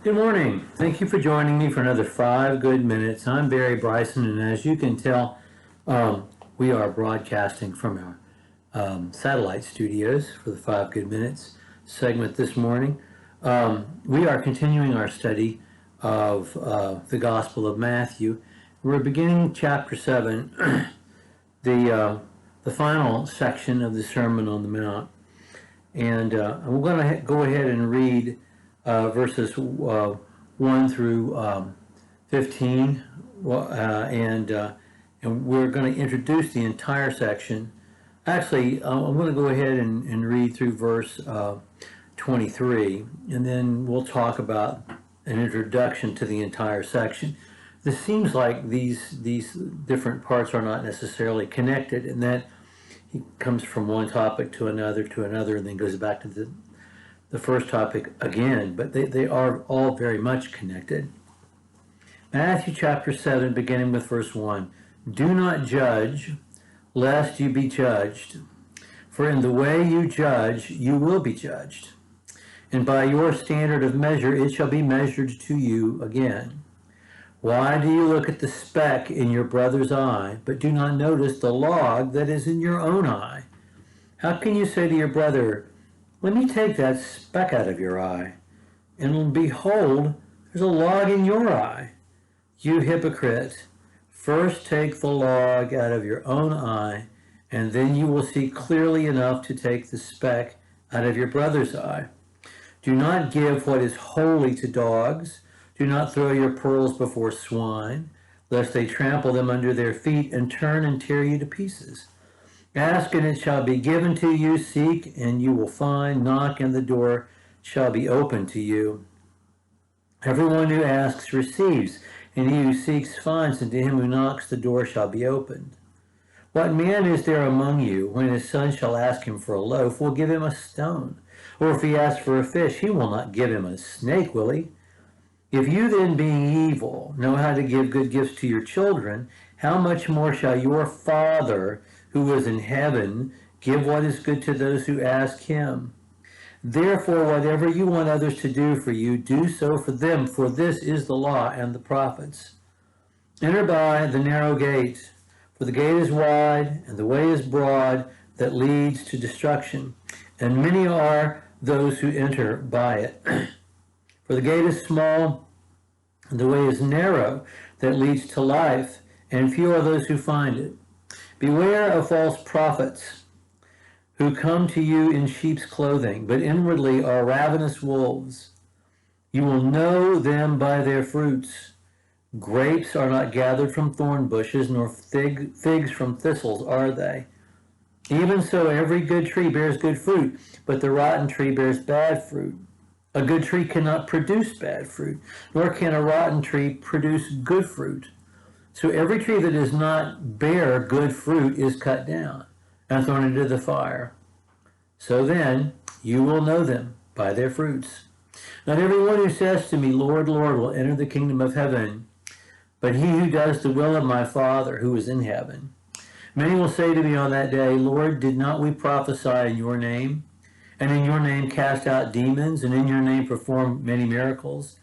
Good morning. Thank you for joining me for another 5 good minutes. I'm Barry Bryson, and as you can tell, we are broadcasting from our satellite studios for the 5 Good Minutes segment this morning. We are continuing our study of the Gospel of Matthew. We're beginning chapter 7, the final section of the Sermon on the Mount. And we're going to go ahead and read verses 1 through 15, and we're going to introduce the entire section. Actually, I'm going to go ahead and read through verse 23, and then we'll talk about an introduction to the entire section. This seems like these different parts are not necessarily connected, and that he comes from one topic to another, and then goes back to the first topic again, but they are all very much connected. Matthew chapter 7, beginning with verse 1. Do not judge, lest you be judged. For in the way you judge, you will be judged. And by your standard of measure, it shall be measured to you again. Why do you look at the speck in your brother's eye, but do not notice the log that is in your own eye? How can you say to your brother, let me take that speck out of your eye, and behold, there's a log in your eye? You hypocrite, first take the log out of your own eye, and then you will see clearly enough to take the speck out of your brother's eye. Do not give what is holy to dogs. Do not throw your pearls before swine, lest they trample them under their feet and turn and tear you to pieces. Ask, and it shall be given to you. Seek, and you will find. Knock, and the door shall be opened to you. Everyone who asks receives, and he who seeks finds, and to him who knocks the door shall be opened. What man is there among you, when his son shall ask him for a loaf, will give him a stone? Or if he asks for a fish, he will not give him a snake, will he? If you then, being evil, know how to give good gifts to your children, how much more shall your Father, who is in heaven, give what is good to those who ask him? Therefore, whatever you want others to do for you, do so for them, for this is the law and the prophets. Enter by the narrow gate, for the gate is wide, and the way is broad that leads to destruction, and many are those who enter by it. For the gate is small, and the way is narrow that leads to life, and few are those who find it. Beware of false prophets who come to you in sheep's clothing, but inwardly are ravenous wolves. You will know them by their fruits. Grapes are not gathered from thorn bushes, nor figs from thistles are they. Even so, every good tree bears good fruit, but the rotten tree bears bad fruit. A good tree cannot produce bad fruit, nor can a rotten tree produce good fruit. So every tree that does not bear good fruit is cut down and thrown into the fire. So then you will know them by their fruits. Not everyone who says to me, Lord, Lord, will enter the kingdom of heaven, but he who does the will of my Father who is in heaven. Many will say to me on that day, Lord, did not we prophesy in your name, and in your name cast out demons, and in your name perform many miracles?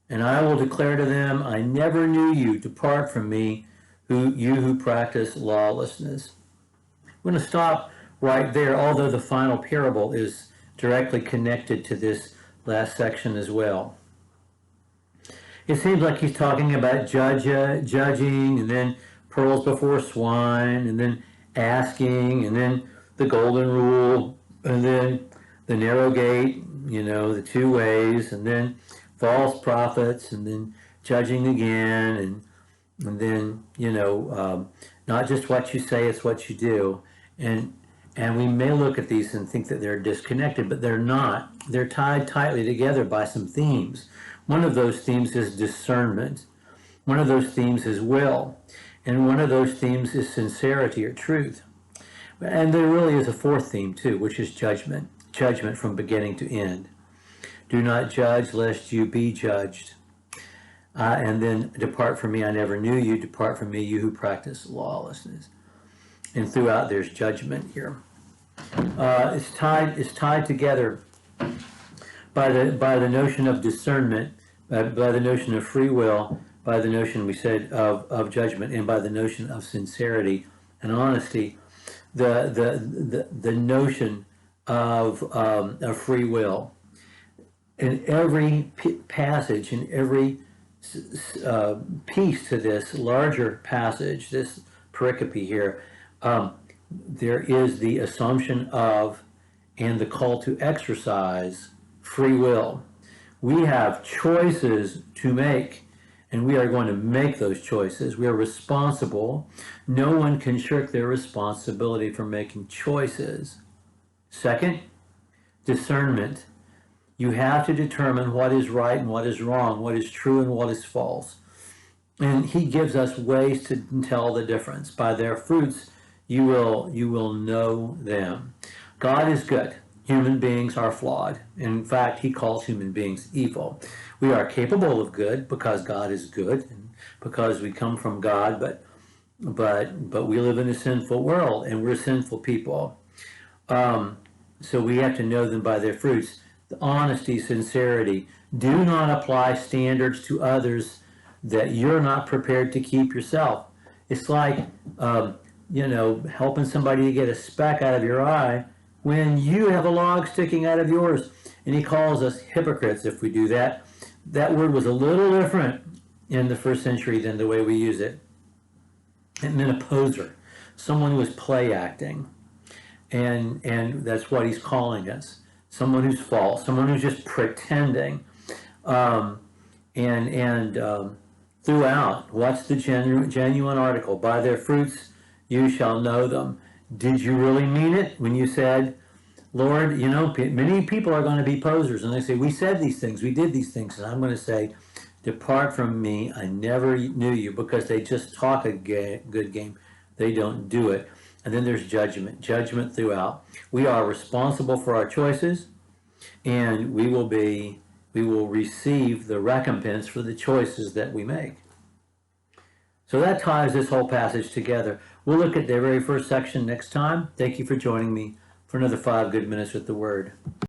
And I will declare to them, I never knew you. Depart from me, you who practice lawlessness. I'm going to stop right there, although the final parable is directly connected to this last section as well. It seems like he's talking about judging, and then pearls before swine, and then asking, and then the golden rule, and then the narrow gate, the two ways, and then false prophets, and then judging again, and then, not just what you say, it's what you do. And we may look at these and think that they're disconnected, but they're not. They're tied tightly together by some themes. One of those themes is discernment. One of those themes is will. And one of those themes is sincerity or truth. And there really is a fourth theme too, which is judgment. Judgment from beginning to end. Do not judge lest you be judged. And then depart from me, I never knew you. Depart from me, you who practice lawlessness. And throughout there's judgment here. It's tied together by the notion of discernment by the notion of free will, by the notion we said of judgment, and by the notion of sincerity and honesty, the notion of free will. In every passage, in every piece to this larger passage, this pericope here, there is the assumption of and the call to exercise free will. We have choices to make, and we are going to make those choices. We are responsible. No one can shirk their responsibility for making choices. Second, discernment. You have to determine what is right and what is wrong, what is true and what is false. And he gives us ways to tell the difference. By their fruits you will know them. God is good. Human beings are flawed. In fact, he calls human beings evil. We are capable of good because God is good and because we come from God, but we live in a sinful world and we're sinful people. So we have to know them by their fruits. The honesty, sincerity. Do not apply standards to others that you're not prepared to keep yourself. It's like, helping somebody to get a speck out of your eye when you have a log sticking out of yours. And he calls us hypocrites if we do that. That word was a little different in the first century than the way we use it. It meant a poser, someone who was play acting. And that's what he's calling us. Someone who's false, someone who's just pretending. Throughout, what's the genuine article? By their fruits you shall know them. Did you really mean it when you said, Lord, many people are going to be posers and they say, we said these things, we did these things. And I'm going to say, depart from me, I never knew you, because they just talk a good game. They don't do it. And then there's judgment throughout. We are responsible for our choices, and we will receive the recompense for the choices that we make. So that ties this whole passage together. We'll look at the very first section next time. Thank you for joining me for another 5 good minutes with the Word.